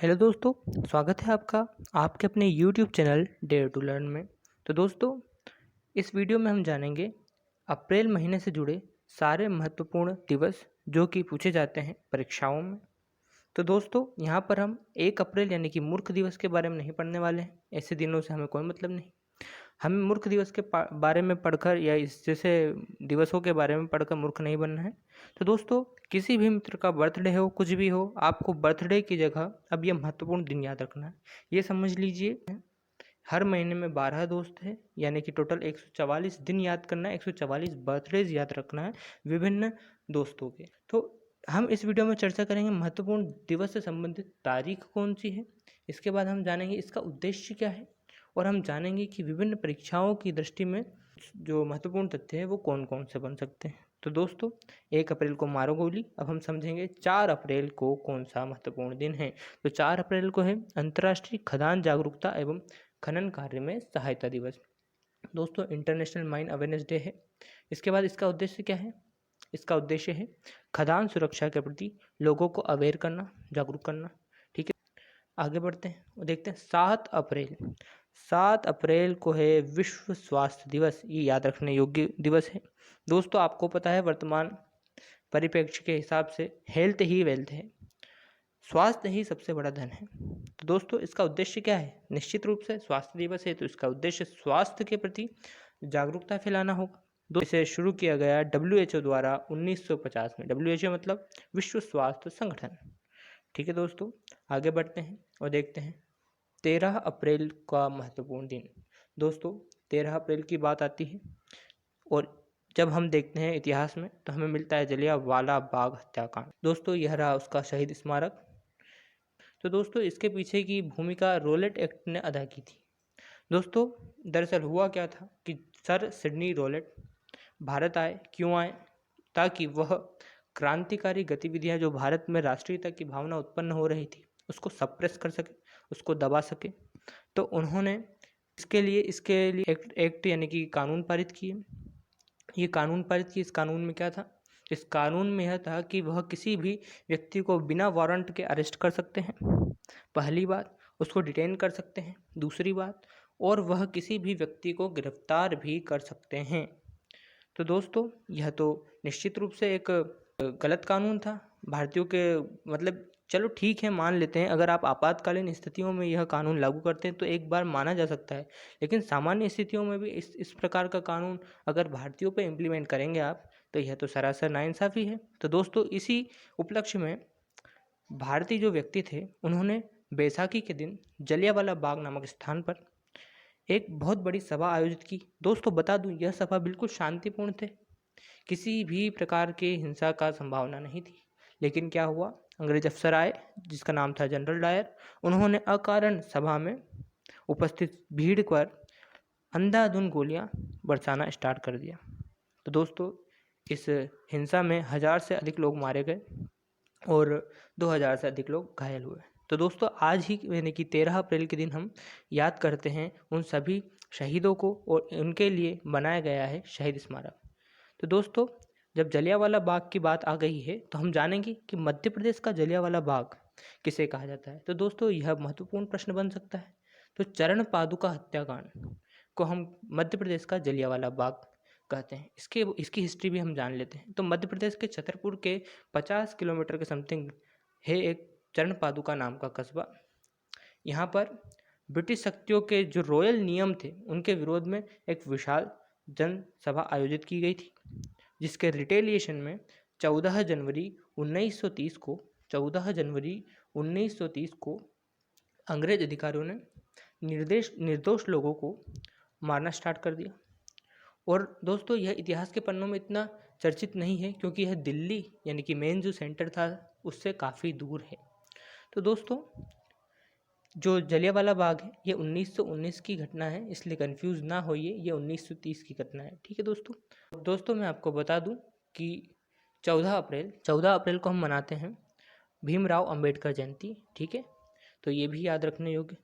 Hello दोस्तों, स्वागत है आपका आपके अपने YouTube channel dare to learn में। तो दोस्तों, इस वीडियो में हम जानेंगे अप्रैल महीने से जुड़े सारे महत्वपूर्ण दिवस जो कि पूछे जाते हैं परीक्षाओं में। तो दोस्तों, यहाँ पर हम 1 अप्रैल यानी कि मूर्ख दिवस के बारे में नहीं पढ़ने वाले हैं। ऐसे दिनों से हमें कोई मतलब नहीं। हमें मूर्ख दिवस के बारे में पढ़कर या इस जैसे दिवसों के बारे में पढ़कर मूर्ख नहीं बनना है। तो दोस्तों, किसी भी मित्र का बर्थडे हो, कुछ भी हो, आपको बर्थडे की जगह अब ये महत्वपूर्ण दिन याद रखना है। ये समझ लीजिए, हर महीने में 12 दोस्त हैं, यानी कि टोटल 144 दिन याद करना है, 144 बर्थडेज याद रखना है विभिन्न दोस्तों के। तो हम इस वीडियो में चर्चा करेंगे महत्वपूर्ण दिवस से संबंधित तारीख कौन सी है। इसके बाद हम जानेंगे इसका उद्देश्य क्या है, और हम जानेंगे कि विभिन्न परीक्षाओं की दृष्टि में जो महत्वपूर्ण तथ्य हैं वो कौन कौन से बन सकते हैं। तो दोस्तों, 1 अप्रैल को मारो गोली। अब हम समझेंगे 4 अप्रैल को कौन सा महत्वपूर्ण दिन है। तो 4 अप्रैल को है अंतर्राष्ट्रीय खदान जागरूकता एवं खनन कार्य में सहायता दिवस। दोस्तों, इंटरनेशनल माइन अवेयरनेस डे है। इसके बाद इसका उद्देश्य क्या है? इसका उद्देश्य है खदान सुरक्षा के प्रति लोगों को अवेयर करना, जागरूक करना। ठीक है, आगे बढ़ते हैं और देखते हैं 7 अप्रैल को है विश्व स्वास्थ्य दिवस। ये याद रखने योग्य दिवस है। दोस्तों, आपको पता है वर्तमान परिप्रेक्ष्य के हिसाब से हेल्थ ही वेल्थ है, स्वास्थ्य ही सबसे बड़ा धन है। तो दोस्तों, इसका उद्देश्य क्या है? निश्चित रूप से स्वास्थ्य दिवस है तो इसका उद्देश्य स्वास्थ्य के प्रति जागरूकता फैलाना होगा। इसे शुरू किया गया WHO द्वारा 1950 में। WHO मतलब विश्व स्वास्थ्य संगठन। ठीक है दोस्तों, आगे बढ़ते हैं और देखते हैं 13 अप्रैल का महत्वपूर्ण दिन। दोस्तों, 13 अप्रैल की बात आती है और जब हम देखते हैं इतिहास में तो हमें मिलता है जलियांवाला बाग हत्याकांड। दोस्तों, यह रहा उसका शहीद स्मारक। तो दोस्तों, इसके पीछे की भूमिका रोलेट एक्ट ने अदा की थी। दोस्तों, दरअसल हुआ क्या था कि सर सिडनी रोलेट भारत आए। क्यों आए? ताकि वह क्रांतिकारी गतिविधियां जो भारत में राष्ट्रीयता की भावना उत्पन्न हो रही थी उसको सप्रेस कर सके, उसको दबा सके। तो उन्होंने इसके लिए एक्ट यानी कि कानून पारित किए। ये कानून पारित किए। इस कानून में क्या था? इस कानून में यह था कि वह किसी भी व्यक्ति को बिना वारंट के अरेस्ट कर सकते हैं, पहली बात। उसको डिटेन कर सकते हैं, दूसरी बात। और वह किसी भी व्यक्ति को गिरफ्तार भी कर सकते हैं। तो दोस्तों, यह तो निश्चित रूप से एक गलत कानून था भारतीयों के। मतलब चलो ठीक है, मान लेते हैं अगर आप आपातकालीन स्थितियों में यह कानून लागू करते हैं तो एक बार माना जा सकता है, लेकिन सामान्य स्थितियों में भी इस प्रकार का कानून अगर भारतीयों पे इम्प्लीमेंट करेंगे आप, तो यह तो सरासर नाइंसाफ़ी है। तो दोस्तों, इसी उपलक्ष्य में भारतीय जो व्यक्ति थे उन्होंने बैसाखी के दिन जलियांवाला बाग नामक स्थान पर एक बहुत बड़ी सभा आयोजित की। दोस्तों, बता दूं, यह सभा बिल्कुल शांतिपूर्ण थे, किसी भी प्रकार के हिंसा का संभावना नहीं थी। लेकिन क्या हुआ, अंग्रेज अफसर आए जिसका नाम था जनरल डायर। उन्होंने अकारण सभा में उपस्थित भीड़ पर अंधाधुंध गोलियां बरसाना स्टार्ट कर दिया। तो दोस्तों, इस हिंसा में 1000 से अधिक लोग मारे गए और 2000 से अधिक लोग घायल हुए। तो दोस्तों, आज ही यानी कि 13 अप्रैल के दिन हम याद करते हैं उन सभी शहीदों को और उनके लिए बनाया गया है शहीद स्मारक। तो दोस्तों, जब जलियांवाला बाग की बात आ गई है तो हम जानेंगे कि मध्य प्रदेश का जलियांवाला बाग किसे कहा जाता है। तो दोस्तों, यह महत्वपूर्ण प्रश्न बन सकता है। तो चरण पादुका हत्याकांड को हम मध्य प्रदेश का जलियांवाला बाग कहते हैं। इसकी हिस्ट्री भी हम जान लेते हैं। तो मध्य प्रदेश के छतरपुर के 50 किलोमीटर के समथिंग है एक चरण पादुका नाम का कस्बा। यहाँ पर ब्रिटिश शक्तियों के जो रॉयल नियम थे उनके विरोध में एक विशाल जनसभा आयोजित की गई थी, जिसके रिटेलिएशन में 14 जनवरी 1930 को 14 जनवरी 1930 को अंग्रेज अधिकारियों ने निर्दोष लोगों को मारना स्टार्ट कर दिया। और दोस्तों, यह इतिहास के पन्नों में इतना चर्चित नहीं है क्योंकि यह दिल्ली यानी कि मेन जो सेंटर था उससे काफ़ी दूर है। तो दोस्तों, जो जलियांवाला बाग है ये 1919 की घटना है, इसलिए कंफ्यूज ना होइए, ये 1930 की घटना है। ठीक है दोस्तों, मैं आपको बता दूं कि 14 अप्रैल को हम मनाते हैं भीमराव अंबेडकर जयंती। ठीक है, तो ये भी याद रखने योग्य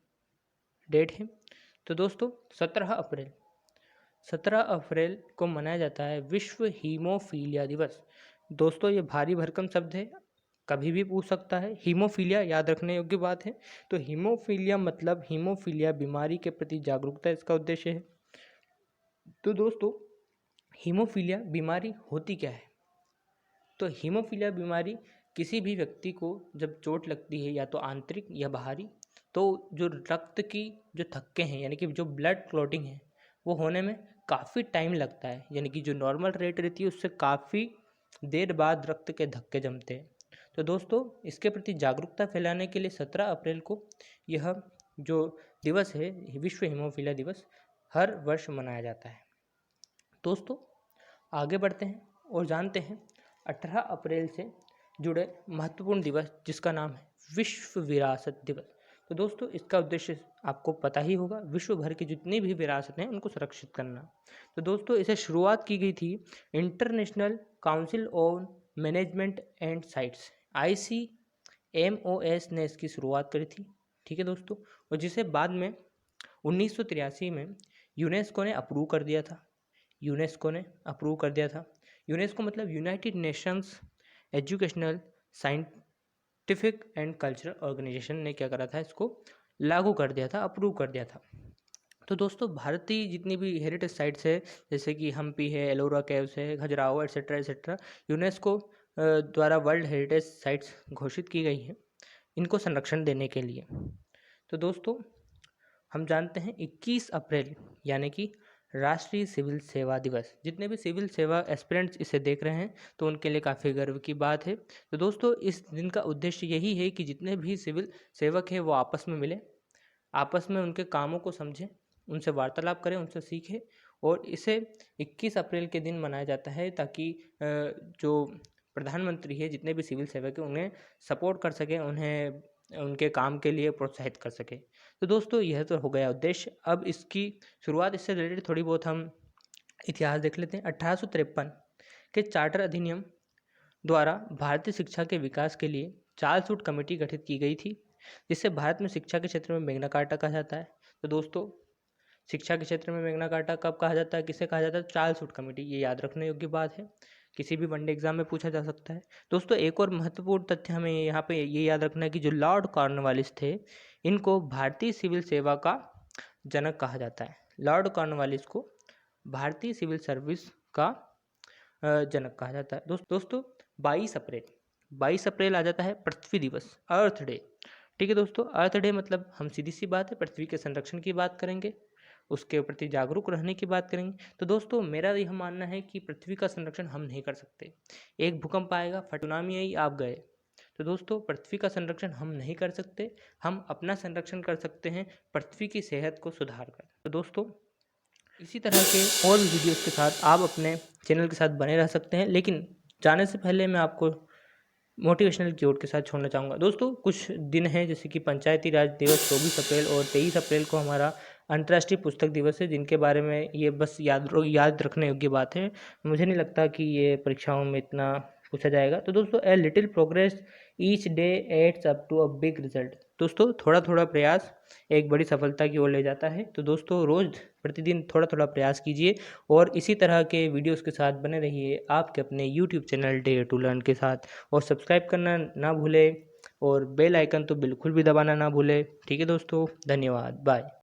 डेट है। तो दोस्तों, 17 अप्रैल को मनाया जाता है विश्व हीमोफीलिया दिवस। दोस्तों, ये भारी भरकम शब्द है, कभी भी पूछ सकता है। हीमोफीलिया याद रखने योग्य बात है। तो हीमोफीलिया मतलब हीमोफीलिया बीमारी के प्रति जागरूकता इसका उद्देश्य है। तो दोस्तों हीमोफीलिया बीमारी होती क्या है? तो हीमोफीलिया बीमारी किसी भी व्यक्ति को जब चोट लगती है या तो आंतरिक या बाहरी, तो जो रक्त की जो थक्के हैं यानी कि जो ब्लड क्लॉटिंग है वो होने में काफ़ी टाइम लगता है, यानी कि जो नॉर्मल रेट रहती है उससे काफ़ी देर बाद रक्त के धक्के जमते हैं। तो दोस्तों इसके प्रति जागरूकता फैलाने के लिए 17 अप्रैल को यह जो दिवस है विश्व हीमोफीलिया दिवस हर वर्ष मनाया जाता है। दोस्तों आगे बढ़ते हैं और जानते हैं 18 अप्रैल से जुड़े महत्वपूर्ण दिवस जिसका नाम है विश्व विरासत दिवस। तो दोस्तों इसका उद्देश्य आपको पता ही होगा, विश्व भर की जितनी भी विरासत हैं उनको सुरक्षित करना। तो दोस्तों इसे शुरुआत की गई थी international council on management and sites ICMOS ने इसकी शुरुआत करी थी। ठीक है दोस्तों, और जिसे बाद में 1983 में यूनेस्को ने अप्रूव कर दिया था। यूनेस्को मतलब United Nations Educational Scientific and Cultural Organization ने क्या करा था, इसको लागू कर दिया था, अप्रूव कर दिया था। तो दोस्तों भारतीय जितनी भी हेरिटेज साइट्स है जैसे कि हम्पी है, एलोरा केव्स है, खजुराहो एट्सेट्रा यूनेस्को द्वारा वर्ल्ड हेरिटेज साइट्स घोषित की गई हैं इनको संरक्षण देने के लिए। तो दोस्तों हम जानते हैं 21 अप्रैल यानी कि राष्ट्रीय सिविल सेवा दिवस। जितने भी सिविल सेवा एस्पिरेंट्स इसे देख रहे हैं तो उनके लिए काफ़ी गर्व की बात है। तो दोस्तों इस दिन का उद्देश्य यही है कि जितने भी सिविल सेवक हैं वो आपस में मिलें, आपस में उनके कामों को समझें, उनसे वार्तालाप करें, उनसे सीखें। और इसे 21 अप्रैल के दिन मनाया जाता है ताकि जो प्रधानमंत्री है जितने भी सिविल सेवक हैं उन्हें सपोर्ट कर सकें, उन्हें उनके काम के लिए प्रोत्साहित कर सके। तो दोस्तों यह तो हो गया उद्देश्य। अब इसकी शुरुआत इससे रिलेटेड थोड़ी बहुत हम इतिहास देख लेते हैं। 1853 के चार्टर अधिनियम द्वारा भारतीय शिक्षा के विकास के लिए चार्ल्स कमेटी गठित की गई थी, जिससे भारत में शिक्षा के क्षेत्र में मैग्ना कार्टा कहा जाता है। तो दोस्तों शिक्षा के क्षेत्र में मैग्ना कार्टा कब कहा जाता है, किसे कहा जाता है? Charles Wood committee. ये याद रखने योग्य बात है, किसी भी वनडे एग्जाम में पूछा जा सकता है। दोस्तों एक और महत्वपूर्ण तथ्य हमें यहाँ पे ये याद रखना है कि जो लॉर्ड कॉर्नवालिस थे इनको भारतीय सिविल सेवा का जनक कहा जाता है। लॉर्ड कॉर्नवालिस को भारतीय सिविल सर्विस का जनक कहा जाता है। दोस्तों 22 अप्रैल आ जाता है पृथ्वी दिवस, अर्थ डे। ठीक है दोस्तों, अर्थ डे मतलब हम सीधी सी बात है पृथ्वी के संरक्षण की बात करेंगे, उसके प्रति जागरूक रहने की बात करेंगे। तो दोस्तों मेरा यह मानना है कि पृथ्वी का संरक्षण हम नहीं कर सकते। एक भूकंप आएगा, सुनामी आई, आप गए। तो दोस्तों पृथ्वी का संरक्षण हम नहीं कर सकते, हम अपना संरक्षण कर सकते हैं पृथ्वी की सेहत को सुधार कर। तो दोस्तों इसी तरह के और भी वीडियोस के साथ आप अपने चैनल के साथ बने रह सकते हैं, लेकिन जाने से पहले मैं आपको मोटिवेशनल क्योट के साथ छोड़ना चाहूँगा। दोस्तों कुछ दिन हैं जैसे कि पंचायती राज दिवस 24 अप्रैल और 23 अप्रैल को हमारा अंतर्राष्ट्रीय पुस्तक दिवस है, जिनके बारे में ये बस याद रखने योग्य बात है। मुझे नहीं लगता कि ये परीक्षाओं में इतना पूछा जाएगा। तो दोस्तों a little progress each day adds up to a big result. दोस्तों थोड़ा थोड़ा प्रयास एक बड़ी सफलता की ओर ले जाता है। तो दोस्तों रोज़ प्रतिदिन थोड़ा थोड़ा प्रयास कीजिए और इसी तरह के वीडियोस के साथ बने रहिए आपके अपने YouTube channel dare to learn के साथ। और सब्सक्राइब करना ना भूलें और बेल आइकन तो बिल्कुल भी दबाना ना भूलें। ठीक है दोस्तों, धन्यवाद, बाय।